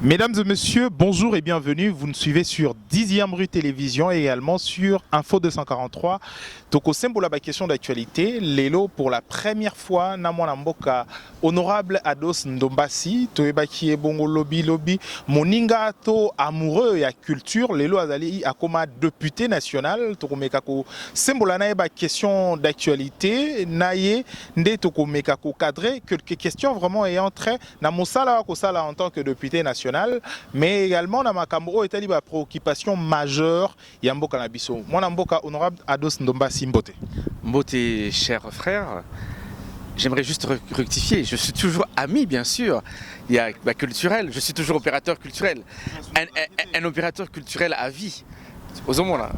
Mesdames et messieurs, bonjour et bienvenue. Vous nous suivez sur 10e rue Télévision et également sur Info 243. Toko Sembola ba question d'actualité. Lelo pour la première fois Namwana Mboka honorable Ados Ndombasi, Toebaki Bongo Lobby Moninga to amoureux et culture. Lelo azali akoma député national. Toko Mekako Sembola na ba question d'actualité. Naye nde Toko Mekako cadré quelques questions vraiment ayant trait na mosala ko sala en tant que député national. Mais également dans ma Makambo est une préoccupation majeure Yambo Kanabiso. Mon Mboka honorable Ados Ndombasi Mbote. Mbote, cher frère, j'aimerais juste rectifier. Je suis toujours ami, bien sûr. Il y a culturel, je suis toujours opérateur culturel. Un opérateur culturel à vie. Aux hommes là.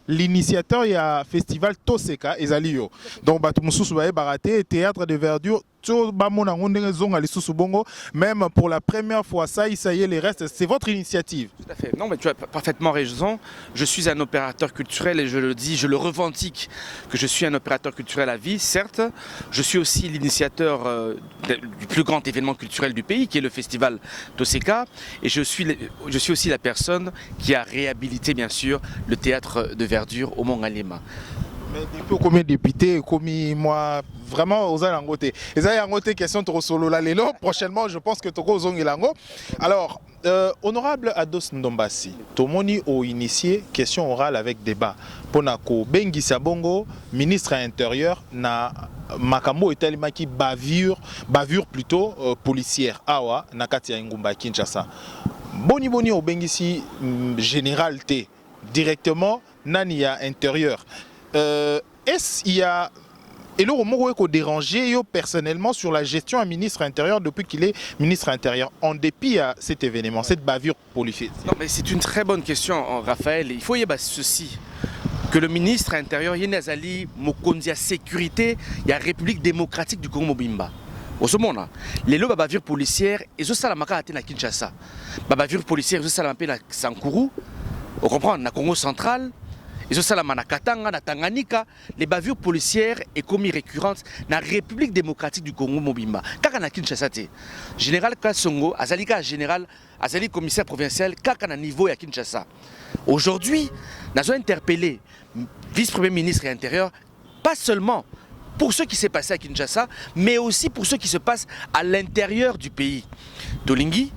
L'initiateur il y a festival Toseka Ezalio. Donc Batumusu Baraté théâtre de verdure. Même pour la première fois, ça y est, les restes, c'est votre initiative. Tout à fait. Non, mais tu as parfaitement raison. Je suis un opérateur culturel et je le dis, je le revendique que je suis un opérateur culturel à vie, certes. Je suis aussi l'initiateur du plus grand événement culturel du pays, qui est le festival Toseka. Et je suis aussi la personne qui a réhabilité, bien sûr, le théâtre de verdure au Mont Ngalema. Mais depuis combien de députés, comme moi, vraiment aux Alangote. Et ça, il y a une question de solo là, prochainement, je pense que Toko Zongilango. Alors, honorable Ados Ndombasi, Tomoni a initié question orale avec débat. Ponako Bengi Sabongo, ministre intérieur, na Makambo Italimaki bavure plutôt policière. Awa, Nakati Ngumba Kinshasa. Boni au Bengisi généralité, directement, Nania intérieur. Est-ce qu'il y a et là, on dérangé personnellement sur la gestion à ministre intérieur depuis qu'il est ministre intérieur, en dépit à cet événement, cette bavure politique. Non, mais c'est une très bonne question, Raphaël. Il faut y avoir ceci. Que le ministre intérieur, Yenazali Mokondia Sécurité, il y a République démocratique du Congo Mobimba. Au ce moment-là, les lois bavure policière, et ce salamaka a été à Kinshasa. Bavure policière, ce salamaka à Sankuru, on comprend, na Congo central. Et ce salama na Katanga, na Tanganyika, les bavures policières et commis récurrentes na République démocratique du Congo Mobimba. Kaka na Kinshasa te. Général Kassongo, azalika général, azali commissaire provincial, kaka na niveau ya Kinshasa. Aujourd'hui, nous avons interpellé vice-premier ministre et intérieur, pas seulement pour ce qui s'est passé à Kinshasa, mais aussi pour ce qui se passe à l'intérieur du pays. Tolingi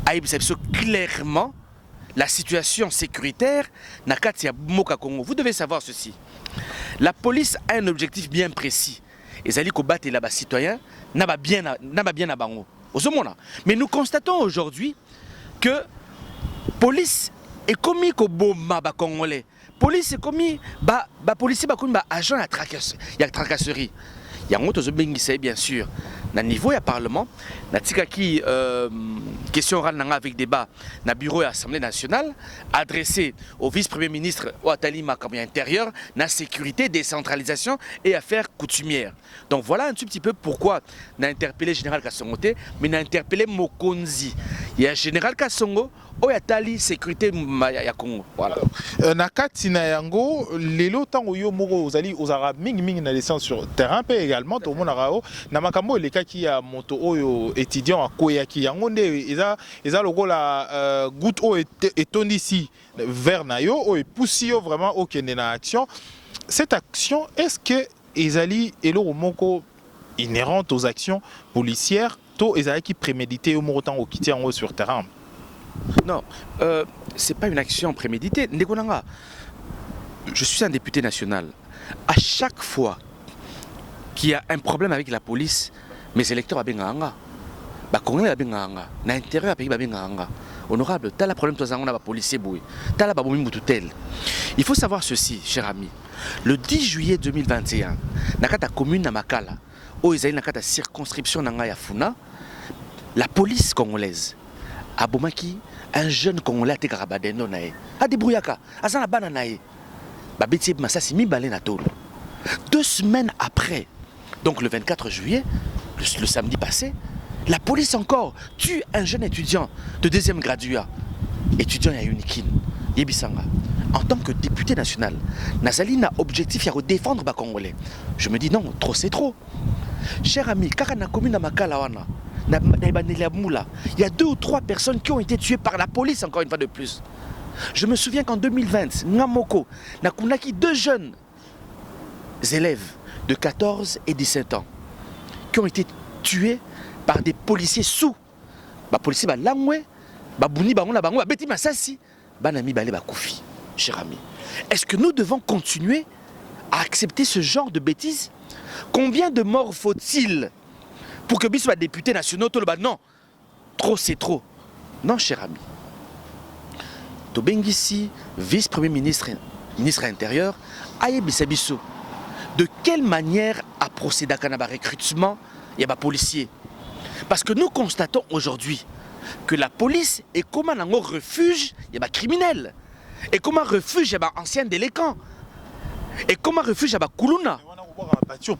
a observé clairement la situation sécuritaire na kati ya Moka Congo. Vous devez savoir ceci. La police a un objectif bien précis. Ezali ko battre là-bas citoyens n'a bien à bango. Mais nous constatons aujourd'hui que police est commis ko bomba ba congolais. Police est commis ba policier ba commis ba agent ya tracasserie. Ya ngoto zo bengisa bien sûr. Na niveau ya parlement, na tikaki question orale avec débat na bureau et assemblée nationale adressé au vice-premier ministre Ouattali Makambi intérieur, na sécurité, décentralisation et affaires coutumières. Donc voilà un tout petit peu pourquoi na interpellé général Kassongo, mais na interpellé Mokonzi. Il y a général Kassongo Oyatali sécurité ya Congo. Voilà. Na kati na yango lelo tango yo moko ozali ozara mingi na descente sur terrain pe également tout le monde rao na makambo le qui a moto oyo étudiant à koyaki yango nde eza lokola goutte o etondi ici vers nayo o poussi yo vraiment au kende na action. Cette action est-ce que ezali elo moko inhérente aux actions policières to ezali qui prémédité au montant au kiti yango sur terrain? Non, c'est pas une action préméditée. Ndekonanga, je suis un député national. À chaque fois qu'il y a un problème avec la police, mes électeurs abenganga, ba congolais abenganga, na intérieur à pays abenganga. Honorable, t'as le problème toi on a ba policier boui, t'as la ba boumi moututel. Il faut savoir ceci, cher ami. Le 10 juillet 2021, nakata commune na Makala, au Isaïe nakata circonscription nanga ya Funa, la police congolaise a bomaki un jeune congolais a été karabadeno nae. A débrouillaka, a zana bana nae. Ba beti masasi mi balé na tolo. 2 semaines après, donc le 24 juillet, le samedi passé, la police encore tue un jeune étudiant de 2e graduat, étudiant à Unikin, Yebisanga. En tant que député national, Nazali n'a objectif à défendre les Congolais. Je me dis non, trop c'est trop. Cher ami, car na commune Makala wana, Il y a 2 ou 3 personnes qui ont été tuées par la police, encore une fois de plus. Je me souviens qu'en 2020, Ngamoko, Nakunaki, 2 jeunes élèves de 14 et 17 ans qui ont été tués par des policiers sous. Les policiers ba langwe, ba bouni ba ngona bango, ba beti masasi, ba nami ba le ba koufi, cher ami. Est-ce que nous devons continuer à accepter ce genre de bêtises? Combien de morts faut-il pour que Bissou soit député national? Non, trop c'est trop. Non, cher ami. Tobengisi, vice-premier ministre, ministre intérieur, Aye Bissabisso. De quelle manière a procédé à un recrutement et à policiers? Parce que nous constatons aujourd'hui que la police est comme un refuge et criminel. Et comme un refuge et ancien délinquant. Et comme un refuge et Kuluna.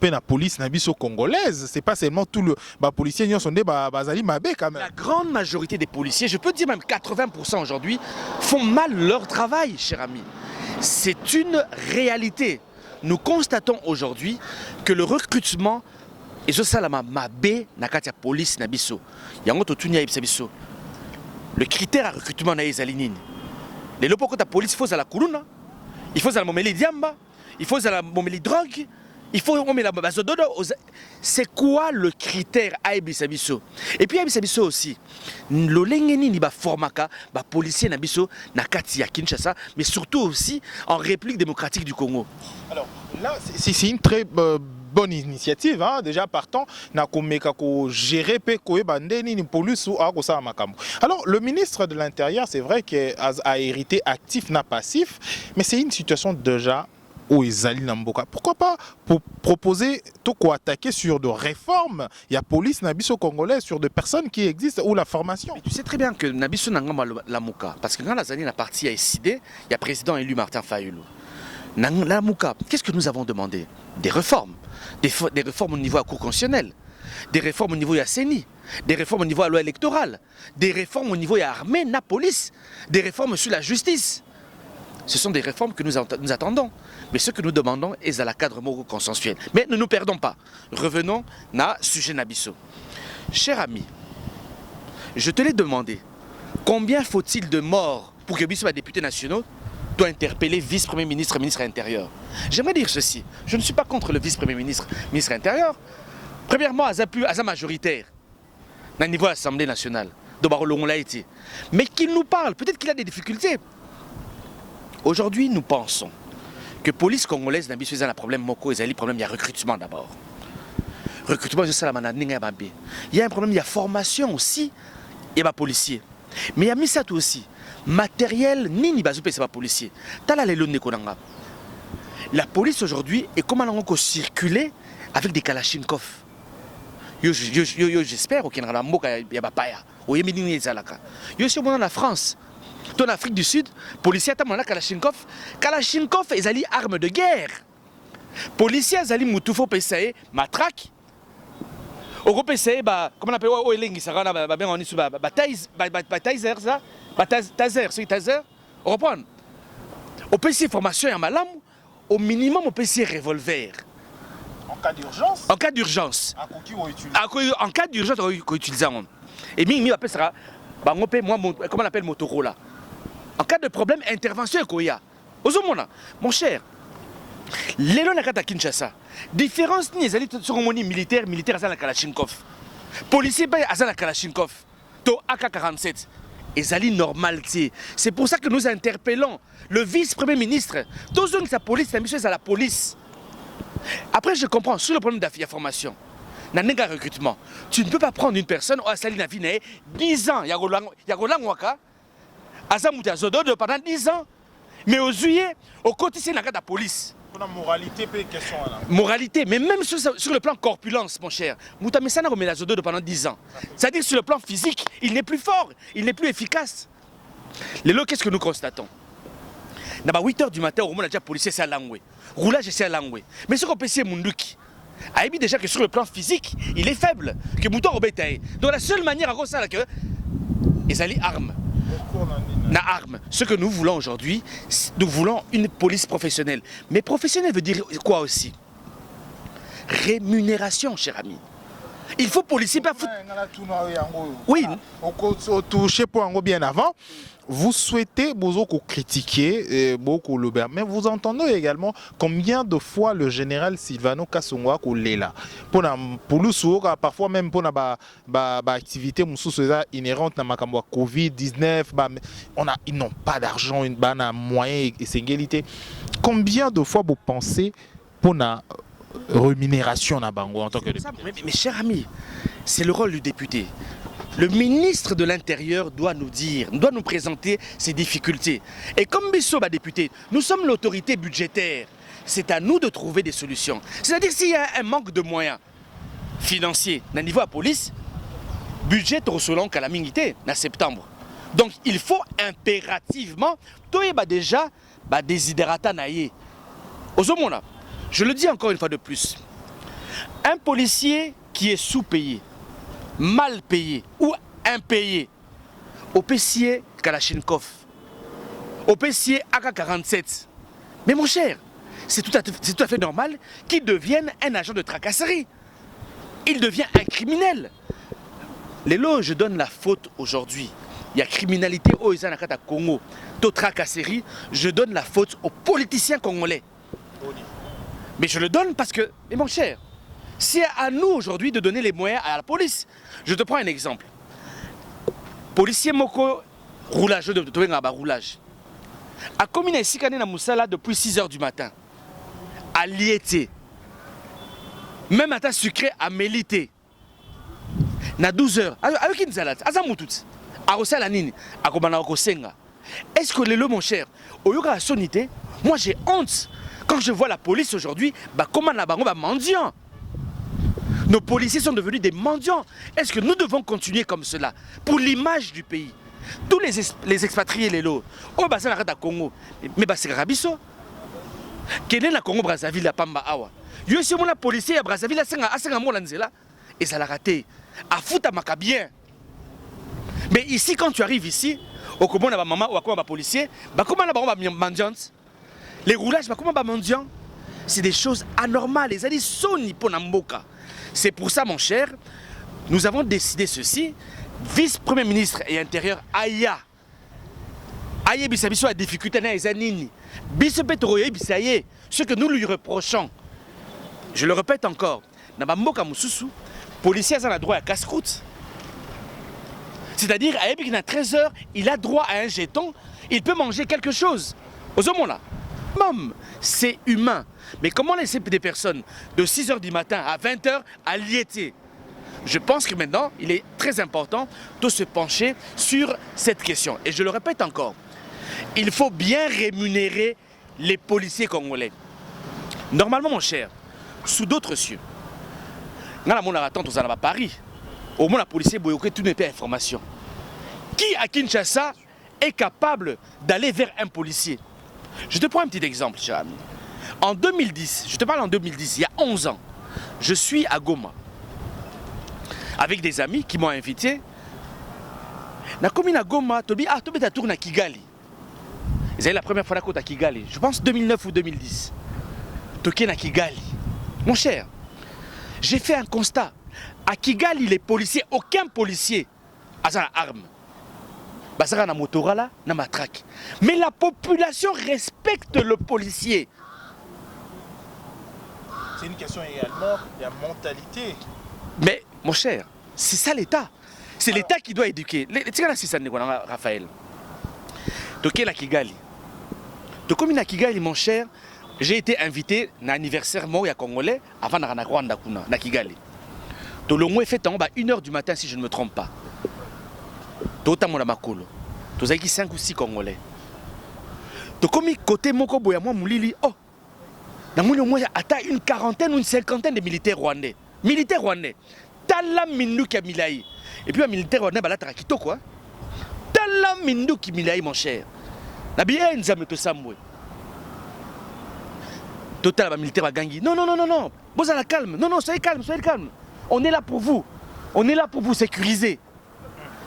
La police congolaise, c'est pas seulement tout le policier quand même. La grande majorité des policiers, je peux dire même 80% aujourd'hui, font mal leur travail, cher ami. C'est une réalité. Nous constatons aujourd'hui que le recrutement et ce salama mabe nakatia police nabiso. Yango totunya ibisabiso. Le critère à recrutement na ezalinine. Les lopoko ta police faut à la kuluna, il faut à la momeli diamba, il faut à la momeli drogue. Il faut la bazododo. C'est quoi le critère à Ibisabiso? Et puis à Ibisabiso aussi, l'olengeni ni ba formaka, ba policier nabiso na kati ya Kinshasa, mais surtout aussi en République démocratique du Congo. Alors là, c'est une très bonne initiative, hein? Déjà partant, na komeka ko gérer pe ko bandeni ni police ou akosa makambo. Alors le ministre de l'Intérieur, c'est vrai qu'il a hérité actif na passif, mais c'est une situation déjà où ils allaient Namboka. Pourquoi pas pour proposer tout quoi attaquer sur de réformes? Il y a police nabiso congolais sur des personnes qui existent ou la formation. Mais tu sais très bien que nabiso nangama la Mouka, parce que quand la Zani la partie a décidé, il y a président élu Martin Fayulu. La Mouka, qu'est-ce que nous avons demandé? Des réformes, des réformes au niveau à cour constitutionnel, des réformes au niveau de la CENI, des réformes au niveau de la loi électorale, des réformes au niveau de l'armée, la police, des réformes sur la justice. Ce sont des réformes que nous attendons. Mais ce que nous demandons est à la cadre moro consensuel. Mais ne nous perdons pas. Revenons à sujet Nabiso. Cher ami, je te l'ai demandé. Combien faut-il de morts pour que Bissou soit député national doit interpeller vice-premier ministre et ministre intérieur? J'aimerais dire ceci. Je ne suis pas contre le vice-premier ministre, ministre intérieur. Premièrement, à majoritaire, au niveau de l'Assemblée nationale, mais qu'il nous parle. Peut-être qu'il a des difficultés. Aujourd'hui, nous pensons que la police congolaise n'a pas un problème moko, il y a un problème de recrutement d'abord. Recrutement, il y a un problème de formation aussi, il y a des policiers. Mais il y a mis ça aussi. Matériel, ni bazoupe, c'est pas policier. La police aujourd'hui est comme on circuler avec des kalachnikov. J'espère qu'il y a des paya. Il y a aussi en France. En Afrique du Sud, policiers ont Kalachnikov. Kalachnikov est une arme de guerre. Policiers ont Moutouffo PSAE, matraque. Au PSAE, comment on appelle ça? Taser, ça? Taser, c'est taser. On reprend. Au PSAE formation et malam, au minimum au PSAE revolver. En cas d'urgence? En cas d'urgence. En cas d'urgence, on peut utiliser. Et mi appelle ça, comment on appelle Motorola? En cas de problème, intervention Koya. Mon cher, les lois à Kinshasa, différence ni les cérémonies militaires à la Kalachnikov. Policiers à la Kalachnikov, to AK-47. Et normal. C'est pour ça que nous interpellons le vice-premier ministre. Tous ceux qui sont police, c'est à la police. Après, je comprends sur le problème d'information. Dans le recrutement, tu ne peux pas prendre une personne au Asali Navine 10 ans. Il y a Roland Waka. Pendant 10 ans, mais aux juillet, au quotidien, il y a la police. Moralité, mais même sur le plan corpulence, mon cher, Moutamessana remet la Zodo pendant 10 ans. C'est-à-dire que sur le plan physique, il n'est plus fort, il n'est plus efficace. Les lots, qu'est-ce que nous constatons? À 8 h du matin, au moment où déjà policier, c'est à Langwe. Roulage, c'est à Langwe. Mais ce qu'on peut essayer, Munduki, a dit déjà que sur le plan physique, il est faible, que Mouton Robetaï. Donc la seule manière à cause de ça, c'est que ils allaient armes. Na arme. Ce que nous voulons aujourd'hui, nous voulons une police professionnelle. Mais professionnelle veut dire quoi aussi? Rémunération, cher ami. Il faut policier pas foot. Oui. Touché pour un bien avant. Vous souhaitez beaucoup critiquer, beaucoup le mais vous entendez également combien de fois le général Silvano Kasongwa est là. Pour nous, parfois même pour la activité inhérente à la Covid-19, ils n'ont pas d'argent, une moyen et singulité. Combien de fois vous pensez pour la rémunération na bango en tant que député? Mes chers amis, c'est le rôle du député. Le ministre de l'Intérieur doit nous dire, doit nous présenter ses difficultés. Et comme Bissoba député, nous sommes l'autorité budgétaire. C'est à nous de trouver des solutions. C'est-à-dire s'il y a un manque de moyens financiers au niveau de la police, budget selon calamité en septembre. Donc il faut impérativement, déjà, désiderata naïe. Je le dis encore une fois de plus. Un policier qui est sous-payé, mal payé ou impayé, au PC Kalachnikov, au PC AK-47. Mais mon cher, c'est tout à fait normal qu'il devienne un agent de tracasserie. Il devient un criminel. Les lots, je donne la faute aujourd'hui. Il y a criminalité au Izanakata Congo, de tracasserie, je donne la faute aux politiciens congolais. Mais je le donne parce que, mais mon cher, c'est à nous aujourd'hui de donner les moyens à la police. Je te prends un exemple. Policier Moko, roulage, roulage. A commune ici, na Moussala depuis 6 h du matin. À Liété. Même à ta sucré à Mélité. Na 12 h. Avec qui nous allons? À Zamoutout. À Rosalanine. À Kobana Okosenga. Est-ce que les lots, mon cher, au yoga à sonité, moi j'ai honte. Quand je vois la police aujourd'hui, comment la baron mendiant? Nos policiers sont devenus des mendiants. Est-ce que nous devons continuer comme cela pour l'image du pays? Tous les expatriés, les lots, oh bah ça l'arrête à Congo, mais c'est Rabiso. Quel est la Congo Brazzaville la Pamba Awa? Yo si mon policier à Brazzaville a 5 mois là et ça l'a raté. À foutre à Macabien. Mais ici quand tu arrives ici, au Congo na maman ou à quoi policier, comment la baron mendiant? Les roulages, comment mendiant? C'est des choses anormales. Les alliés sont niponamboka. C'est pour ça, mon cher, nous avons décidé ceci. Vice-premier ministre et intérieur, Aya. Aya Bissabiso a difficulté à Zanini. Bissepetoroye Bissaye, ce que nous lui reprochons. Je le répète encore. Nabamboka Moussousou, policier a droit à casse-croûte. C'est-à-dire, à 13 h, il a droit à un jeton, il peut manger quelque chose. Aux hommes là. C'est humain. Mais comment laisser des personnes de 6 h du matin à 20 h à Liété? Je pense que maintenant, il est très important de se pencher sur cette question. Et je le répète encore, il faut bien rémunérer les policiers congolais. Normalement, mon cher, sous d'autres cieux, dans la monnaie attente aux à Paris, au moins la policier boyoké tout n'est pas information. Qui à Kinshasa est capable d'aller vers un policier? Je te prends un petit exemple, cher ami. En 2010, je te parle en 2010, il y a 11 ans, je suis à Goma. Avec des amis qui m'ont invité. Na commune à Goma, tu as tourné à Kigali. C'est la première fois à Kigali. Je pense 2009 ou 2010. Tu à Kigali. Mon cher, j'ai fait un constat. À Kigali, les policiers, aucun policier a une arme. Basara na motorala, na matraque. Mais la population respecte le policier. C'est une question également de la mentalité. Mais mon cher, c'est ça l'État. C'est l'État qui doit éduquer. C'est ça, Raphaël. Tu es à Kigali. Tu es à Kigali, mon cher. J'ai été invité à l'anniversaire mort congolais avant de Rwanda à Kigali. Tu as fait en bas 1 h du matin si je ne me trompe pas. Tu as 5 ou 6 Congolais. Tu as côté Moko Boyamwa Moulili. Oh, il y a une quarantaine ou une cinquantaine de militaires rwandais. Militaires rwandais. Tala Minduki Milaï. Et puis un militaire rwandais, là, tu as quitté quoi? Tala Minduki Milaï, mon cher. Nabiya Nzame to Samwe. Total militaire à Gangi. Non, non, non, non, non. Vous allez calme. Non, non, soyez calme, soyez calme. On est là pour vous. On est là pour vous sécuriser.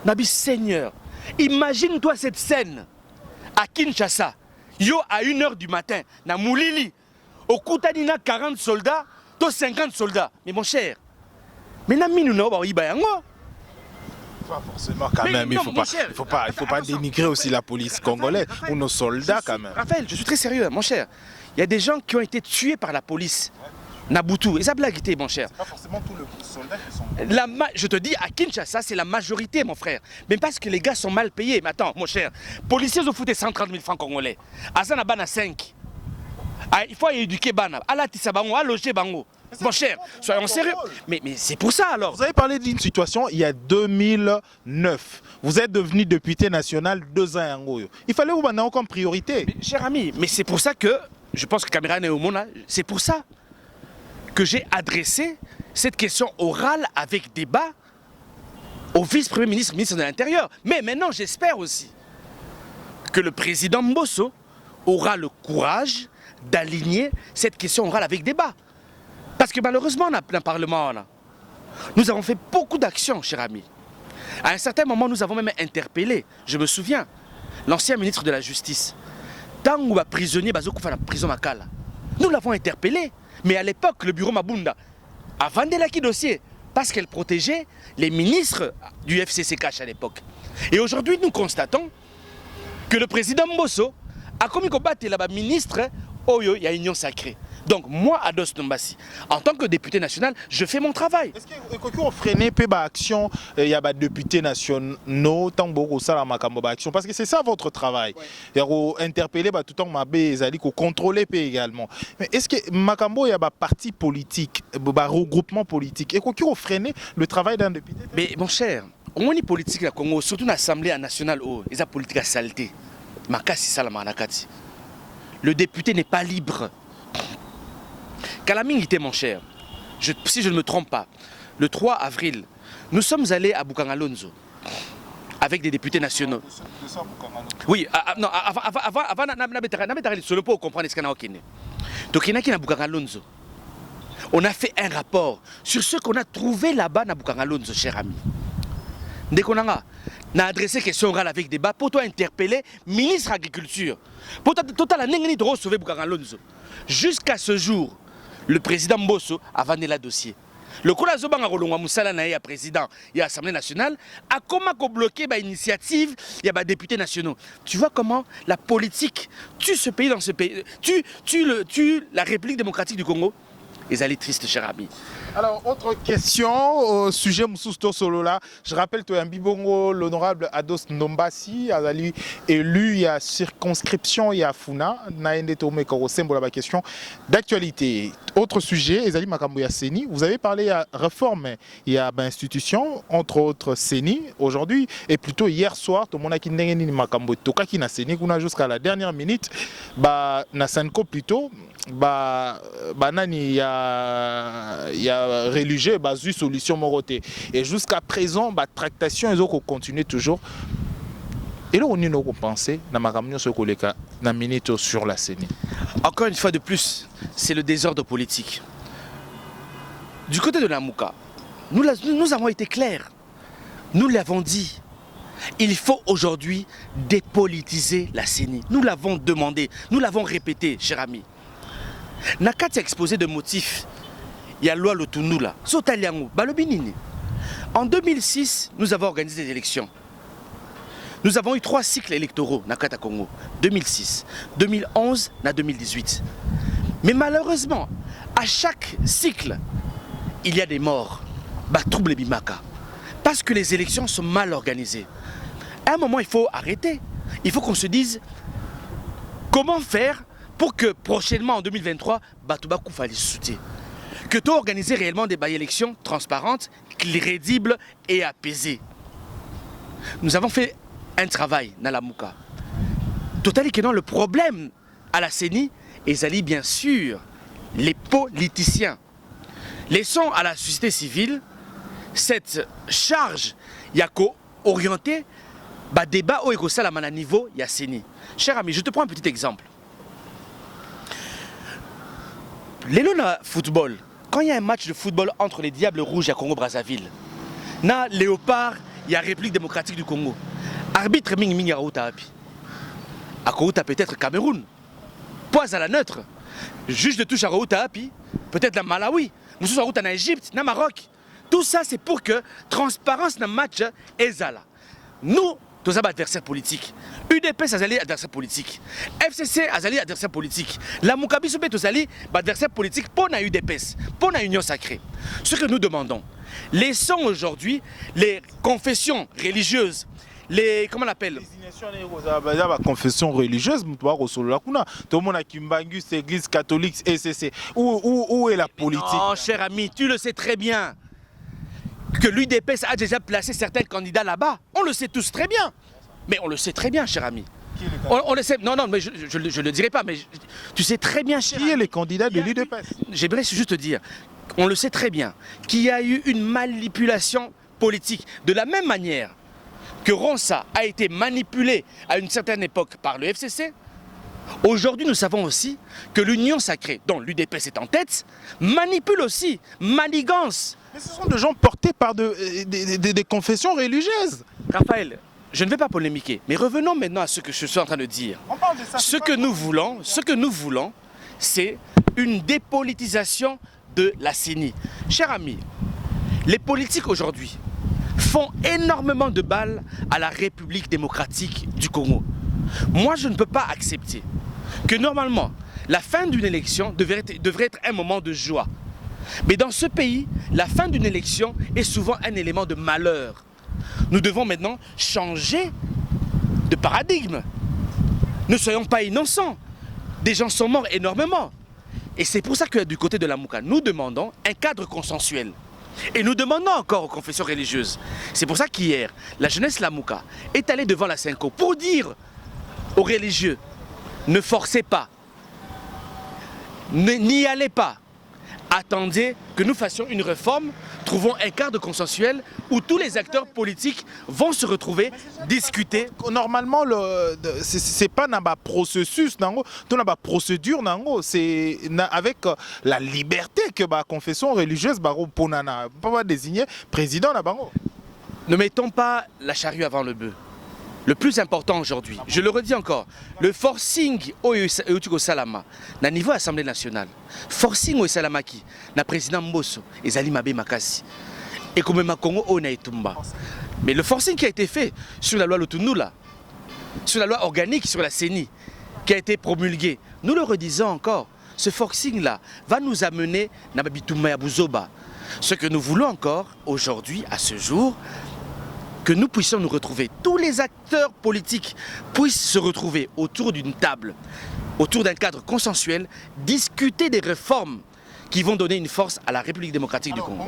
Nabi Seigneur, imagine-toi cette scène à Kinshasa. Yo à 1 h du matin, na Moulili. Au Koutanina, 40 soldats, toi 50 soldats. Mais mon cher, Mais Nami nous n'avons pas eu bayango. Pas forcément quand Mais même, non, il mon cher. faut pas Attention. dénigrer aussi la police congolaise ou nos soldats quand même. Raphaël, je suis très sérieux, mon cher. Il y a des gens qui ont été tués par la police. Nabutu, et ça blaguité, mon cher. Pas forcément tous les soldats qui sont... Je te dis, à Kinshasa, c'est la majorité, mon frère. Mais parce que les gars sont mal payés. Mais attends, mon cher, policiers ont foutu 130 000 francs congolais. Azana Bana 5. Ah, il faut éduquer Bana. Allah Tissabango, à loger Bango. Mon cher, soyons sérieux. Mais c'est pour ça alors. Vous avez parlé d'une situation il y a 2009. Vous êtes devenu député national 2 ans en Angoyo. Il fallait vous maintenant comme priorité. Mais, cher ami, mais c'est pour ça que, je pense que Caméra est au monde, c'est pour ça que j'ai adressé cette question orale avec débat au vice-premier ministre, ministre de l'Intérieur. Mais maintenant, j'espère aussi que le président Mbosso aura le courage d'aligner cette question orale avec débat. Parce que malheureusement, on a plein Parlement là. Nous avons fait beaucoup d'actions, cher ami. À un certain moment, nous avons même interpellé, je me souviens, l'ancien ministre de la Justice. Tant où prisonnier Bazokoufa la prison Makala. Nous l'avons interpellé. Mais à l'époque, le bureau Mabunda a vendu l'acquis dossier parce qu'elle protégeait les ministres du FCCK à l'époque. Et aujourd'hui, nous constatons que le président Mbosso a commis combattre là-bas ministre, Oyo, il y a union sacrée. Donc moi, Ados Ndombassi, en tant que député national, je fais mon travail. Est-ce que vous freinez peu l'action, il y a des députés nationaux, tant beaucoup ça la makambo action parce que c'est ça votre travail. Il y a interpeller tout le temps mabé ezali ko contrôler également. Mais est-ce que makambo il y a des partis politiques, des regroupements politiques et que vous freinez le travail d'un député? Mais mon cher, on est politique au Congo, surtout l'Assemblée nationale, il y a politique à saleté. Makasi salama nakati. Le député n'est pas libre. Kalaming était mon cher, si je ne me trompe pas, le 3 avril, nous sommes allés à Bukangalonzo avec des députés nationaux. Oui, non, avant solo pour comprendre ce qu'on a au Kenya. Donc il y a Bukangalonzo. On a fait un rapport sur ce qu'on a trouvé là-bas à Bukangalonzo, cher ami. Dès qu'on a adressé question orale avec débat pour toi interpeller ministre de l'Agriculture. Pour toi, la n'engeni de sauver Bukangalonzo. Jusqu'à ce jour, le président Mbosso a vendu le dossier. Le Kolazobanga Rolonga Moussala Naïa, président et l'Assemblée nationale, a comment bloqué l'initiative, il y a des députés nationaux. Tu vois comment la politique tue ce pays dans ce pays, tue la République démocratique du Congo. Ils allaient tristes, cher ami. Alors, autre question au sujet Moussousto Solola. Je rappelle que Mbibongo, l'honorable Ados Ndombassi, a élu, il y a circonscription, il y a Funa, Naende Tome Korosembo, la question d'actualité. Autre sujet, Ezali Makambo Seni. Vous avez parlé de réforme, il y a institution, entre autres Seni, aujourd'hui, et plutôt hier soir, tout le monde a qui n'a Makambo Toka qui n'a Seni, qu'on a jusqu'à la dernière minute, bah, Nasanko plutôt. Nani il y a religieux une solution moroté et jusqu'à présent tractation ils ont continué toujours et là on est nous penser na makamyo ce koleka na minute sur la scène. Encore une fois de plus, c'est le désordre politique. Du côté de la Mouka, nous avons été clairs. Nous l'avons dit. Il faut aujourd'hui dépolitiser la CENI. Nous l'avons demandé, nous l'avons répété, cher ami. Nakati a exposé de motifs. Il y a loi Lotunula, Sotaliango, Balobinini. En 2006, nous avons organisé des élections. Nous avons eu 3 cycles électoraux, Nakata Congo. 2006, 2011, et 2018. Mais malheureusement, à chaque cycle, il y a des morts. Trouble Bimaka. Parce que les élections sont mal organisées. À un moment, il faut arrêter. Il faut qu'on se dise comment faire pour que prochainement, en 2023, Batoubakou fasse soutien. Que tu organises réellement des élections transparentes, crédibles et apaisées. Nous avons fait un travail dans la Mouka. Total que non, le problème à la CENI, est bien sûr les politiciens. Laissons à la société civile cette charge orientée débat au à niveau ya CENI. Cher ami, je te prends un petit exemple. Les football, quand il y a un match de football entre les Diables Rouges et Congo-Brazzaville, na Léopard, il y a République démocratique du Congo. Arbitre Ming Yarouta Api. À Kouta peut-être Cameroun. Poise à la neutre. Juge de touche à Raouta Api, peut-être la Malawi. Moussous Raouta en Égypte, na Maroc. Tout ça, c'est pour que transparence dans le match est là. Nous, tous les adversaires politiques. UDPS a adversaire politique. FCC a adversaire politique. La Moukabi Soubé tous adversaire politique pour la UDPS, pour la Union sacrée. Ce que nous demandons, laissons aujourd'hui les confessions religieuses, les, comment on appelle, la confession religieuse, tout le monde a Kimbangus, église catholique, SCC. Où est la politique? Non, cher ami, tu le sais très bien que l'UDPS a déjà placé certains candidats là-bas. On le sait tous très bien. Mais on le sait très bien, cher ami. On le sait. Non, non, mais je ne le dirai pas, mais tu sais très bien, cher ami. Qui est les candidats de l'UDPS? J'aimerais juste te dire, on le sait très bien, qu'il y a eu une manipulation politique. De la même manière que Ronsa a été manipulé à une certaine époque par le FCC, aujourd'hui nous savons aussi que l'Union sacrée, dont l'UDPS est en tête, manipule aussi, manigance. Mais ce sont des gens portés par des confessions religieuses. Raphaël, je ne vais pas polémiquer, mais revenons maintenant à ce que je suis en train de dire. On parle de ça, Ce que nous voulons, c'est une dépolitisation de la CENI. Cher ami, les politiques aujourd'hui font énormément de balles à la République démocratique du Congo. Moi, je ne peux pas accepter que normalement, la fin d'une élection devrait être un moment de joie. Mais dans ce pays, la fin d'une élection est souvent un élément de malheur. Nous devons maintenant changer de paradigme. Ne soyons pas innocents. Des gens sont morts énormément. Et c'est pour ça que du côté de la Mouka, nous demandons un cadre consensuel. Et nous demandons encore aux confessions religieuses. C'est pour ça qu'hier, la jeunesse Lamouka est allée devant la Senko pour dire aux religieux, ne forcez pas, n'y allez pas. Attendez que nous fassions une réforme, trouvons un cadre consensuel où tous les acteurs politiques vont se retrouver, discuter. Normalement, c'est pas dans le processus, dans la procédure, c'est avec la liberté que la confession religieuse peut désigner président. Ne mettons pas la charrue avant le bœuf. Le plus important aujourd'hui, je le redis encore, le forcing au Salama, na niveau Assemblée nationale, forcing au Salamaki, na président Mbosso, et Zali Mabe Makasi, et comme Makongo au Naïtumba. Mais le forcing qui a été fait sur la loi Lutunula, sur la loi organique, sur la CENI, qui a été promulguée, nous le redisons encore, ce forcing-là va nous amener na Babitouma Bouzoba. Ce que nous voulons encore aujourd'hui, à ce jour, que nous puissions nous retrouver, tous les acteurs politiques puissent se retrouver autour d'une table, autour d'un cadre consensuel, discuter des réformes qui vont donner une force à la République démocratique du Congo.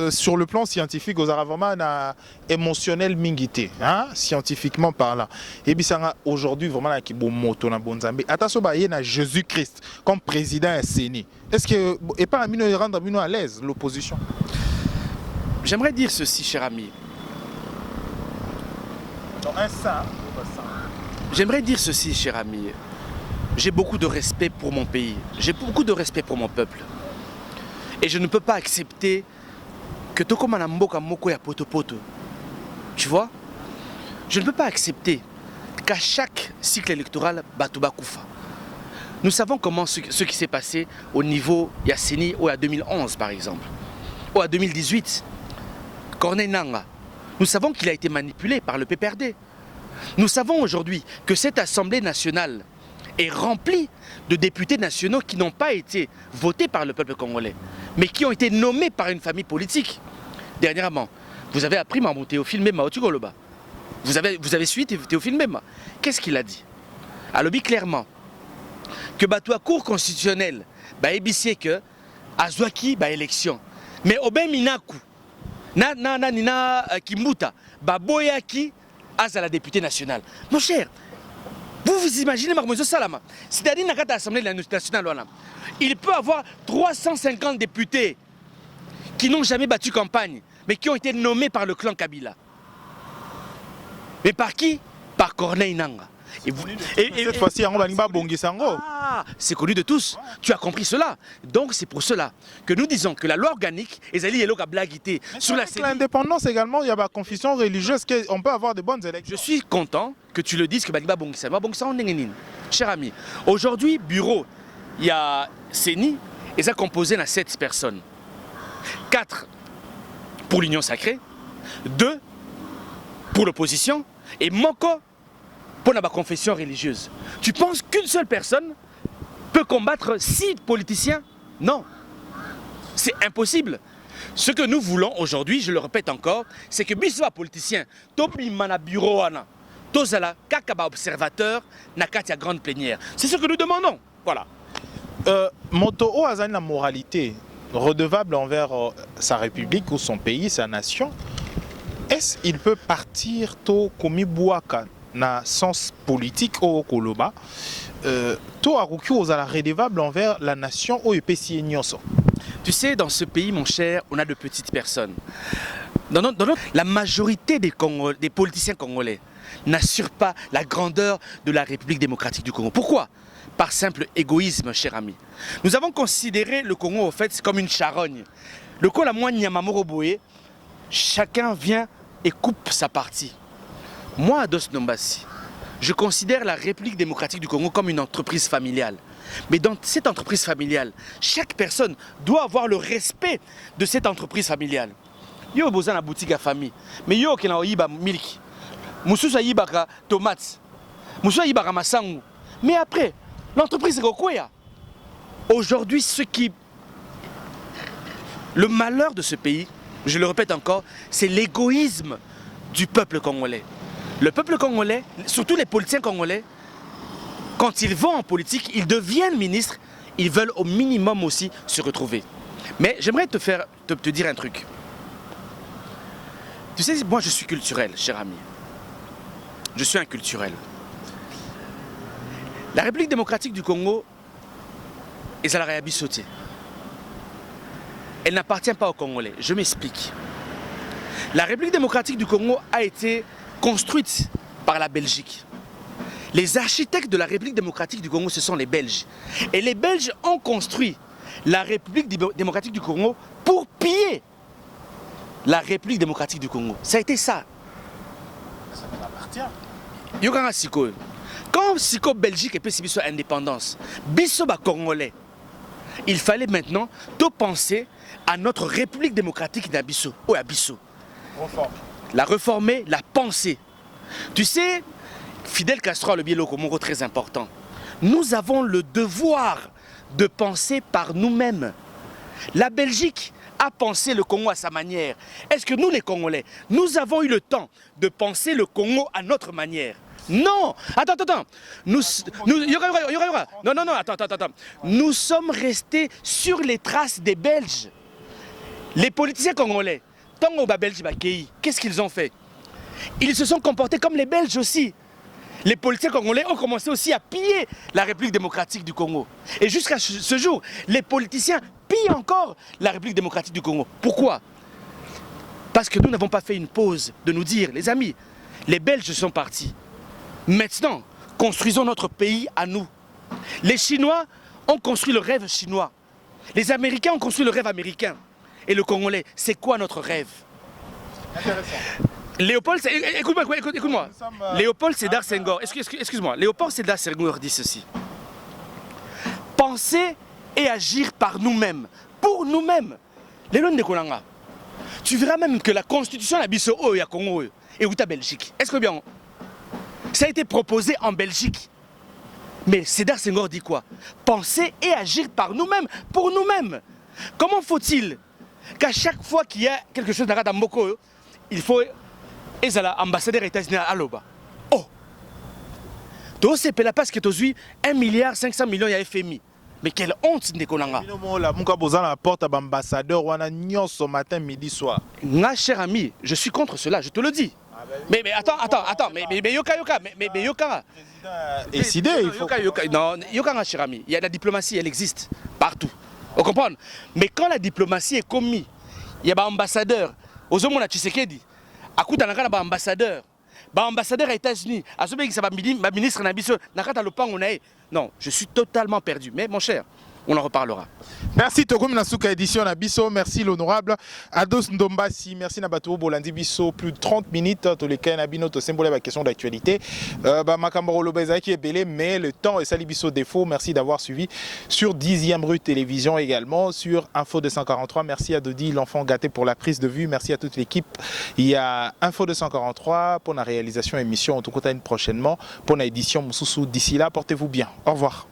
Sur le plan scientifique, vous avez vraiment un émotionnel mingité, scientifiquement parlant. Et puis aujourd'hui, vraiment, attention, il y a Jésus-Christ comme président de CENI. Est-ce que, et pas rendre à l'aise l'opposition? J'aimerais dire ceci, cher ami. J'aimerais dire ceci, cher ami. J'ai beaucoup de respect pour mon pays. J'ai beaucoup de respect pour mon peuple. Et je ne peux pas accepter que Toko Manamboka Moko ya poto poto. Tu vois? Je ne peux pas accepter qu'à chaque cycle électoral, Batouba Koufa. Nous savons comment ce qui s'est passé au niveau Yasseni ou à 2011 par exemple. Ou à 2018. Corneille Nanga. Nous savons qu'il a été manipulé par le PPRD. Nous savons aujourd'hui que cette Assemblée nationale est remplie de députés nationaux qui n'ont pas été votés par le peuple congolais, mais qui ont été nommés par une famille politique. Dernièrement, vous avez appris Mamou Théophile Mema au Tugoloba. Vous avez suivi Théophile Mema. Qu'est-ce qu'il a dit? Il a dit clairement que la Cour constitutionnelle a ébissé que Azwaki a élection. Mais Obé Minaku, Nina Kimbuta, Baboyaki, à la députée nationale. Mon cher, vous imaginez Marmozo Salama, c'est-à-dire dans l'Assemblée nationale, il peut avoir 350 députés qui n'ont jamais battu campagne, mais qui ont été nommés par le clan Kabila. Mais par qui? Par Corneille Nanga. Cette fois-ci, c'est connu de tous. Tu as compris cela. Donc c'est pour cela que nous disons que la loi organique est allée sur la CENI. L'indépendance également, il y a la confession religieuse, on peut avoir de bonnes élections. Je suis content que tu le dises que Baliba Bongisa. Cher ami, aujourd'hui, bureau, il y a CENI et ça composé de 7 personnes. 4 pour l'union sacrée, 2 pour l'opposition et moko pour la confession religieuse. Tu penses qu'une seule personne peut combattre 6 politiciens? Non, c'est impossible. Ce que nous voulons aujourd'hui, je le répète encore, c'est que biso politicien, tobi mana bureau ana, tozala kakaba observateur na katia grande plénière. C'est ce que nous demandons. Voilà. Moto o azali na moralité redevable envers sa république ou son pays, sa nation. Est-ce qu'il peut partir to komi buaka na sens politique au koloba to aruki ozala redevable envers la nation o epesi nyonso? Tu sais, dans ce pays, mon cher, on a de petites personnes. La majorité des politiciens congolais n'assurent pas la grandeur de la République démocratique du Congo. Pourquoi? Par simple égoïsme, cher ami. Nous avons considéré le Congo, au fait, comme une charogne. Le Congo, la moine Nyamamoroboé, chacun vient et coupe sa partie. Moi, Ados Nombassi, je considère la République démocratique du Congo comme une entreprise familiale. Mais dans cette entreprise familiale, chaque personne doit avoir le respect de cette entreprise familiale. Yo besoin la boutique à famille, mais yo qui n'a yiba milk, mususa yiba tomates, mususa yiba masangu. Mais après, l'entreprise est quoi? Aujourd'hui, le malheur de ce pays, je le répète encore, c'est l'égoïsme du peuple congolais. Le peuple congolais, surtout les politiciens congolais, quand ils vont en politique, ils deviennent ministres, ils veulent au minimum aussi se retrouver. Mais j'aimerais te dire un truc. Tu sais, moi je suis culturel, cher ami. Je suis un culturel. La République démocratique du Congo est Zalarayabi Sauté. Elle n'appartient pas aux Congolais. Je m'explique. La République démocratique du Congo a été construite par la Belgique. Les architectes de la République démocratique du Congo, ce sont les Belges. Et les Belges ont construit la République démocratique du Congo pour piller la République démocratique du Congo. Ça a été ça. Ça m'appartient. Yokanga Siko. Quand Siko Belgique et PCB soit indépendance, biso ba Congolais, il fallait maintenant tout penser à notre République démocratique d'Abisso, ou Abisso. La réformer, la penser. Tu sais, Fidel Castro a le biais locomotive très important. Nous avons le devoir de penser par nous-mêmes. La Belgique a pensé le Congo à sa manière. Est-ce que nous, les Congolais, nous avons eu le temps de penser le Congo à notre manière? Non. Attends. Non, attends. Nous sommes restés sur les traces des Belges. Les politiciens congolais, qu'est-ce qu'ils ont fait? Ils se sont comportés comme les Belges aussi. Les politiciens congolais ont commencé aussi à piller la République démocratique du Congo. Et jusqu'à ce jour, les politiciens pillent encore la République démocratique du Congo. Pourquoi? Parce que nous n'avons pas fait une pause de nous dire, les amis, les Belges sont partis. Maintenant, construisons notre pays à nous. Les Chinois ont construit le rêve chinois. Les Américains ont construit le rêve américain. Et le Congolais, c'est quoi notre rêve? Intéressant. Léopold, écoute-moi. Léopold Sédar Senghor, excuse-moi. Léopold Sédar Senghor dit ceci. Penser et agir par nous-mêmes, pour nous-mêmes. Tu verras même que la constitution de la Congo est où ta Belgique. Est-ce que bien? Ça a été proposé en Belgique. Mais Sédar Senghor dit quoi? Penser et agir par nous-mêmes, pour nous-mêmes. Comment faut-il qu'à chaque fois qu'il y a quelque chose dans Moko, il faut... Et l'ambassadeur états-unis à Aloba. Oh! Tu sais, parce que tu as 1,5 milliard de FMI. Mais quelle honte, Ndekolanga! La porte à l'ambassadeur, on a ce matin, midi, soir. Moi, cher ami, je suis contre cela, je te le dis. Mais attends, mais Yoka. Décidé, il faut... Non, Yoka, cher ami, il y a la diplomatie, elle existe partout. Vous comprenez? Mais quand la diplomatie est commise, il y a un ambassadeur, aux hommes, on a Tshisekedi. À coup d'un ambassadeur, ambassadeur aux États-Unis, à ce qui s'appelle ministre Nabiso, non, je suis totalement perdu. Mais mon cher, on en reparlera. Merci Tokomi Nasuka édition na biso, merci l'honorable Ados Ndombasi, merci Nabato Bolandi biso, plus de 30 minutes, tous les cas Nabino to symbole la question d'actualité. Makambaro Lobeza qui est belé, mais le temps est sali biso défaut. Merci d'avoir suivi sur 10e rue télévision également, sur Info 243. Merci à Dodi, l'enfant gâté pour la prise de vue, merci à toute l'équipe. Il y a Info 243 pour la réalisation émission, en tout cas prochainement pour l'édition Moussoussou. D'ici là, portez-vous bien. Au revoir.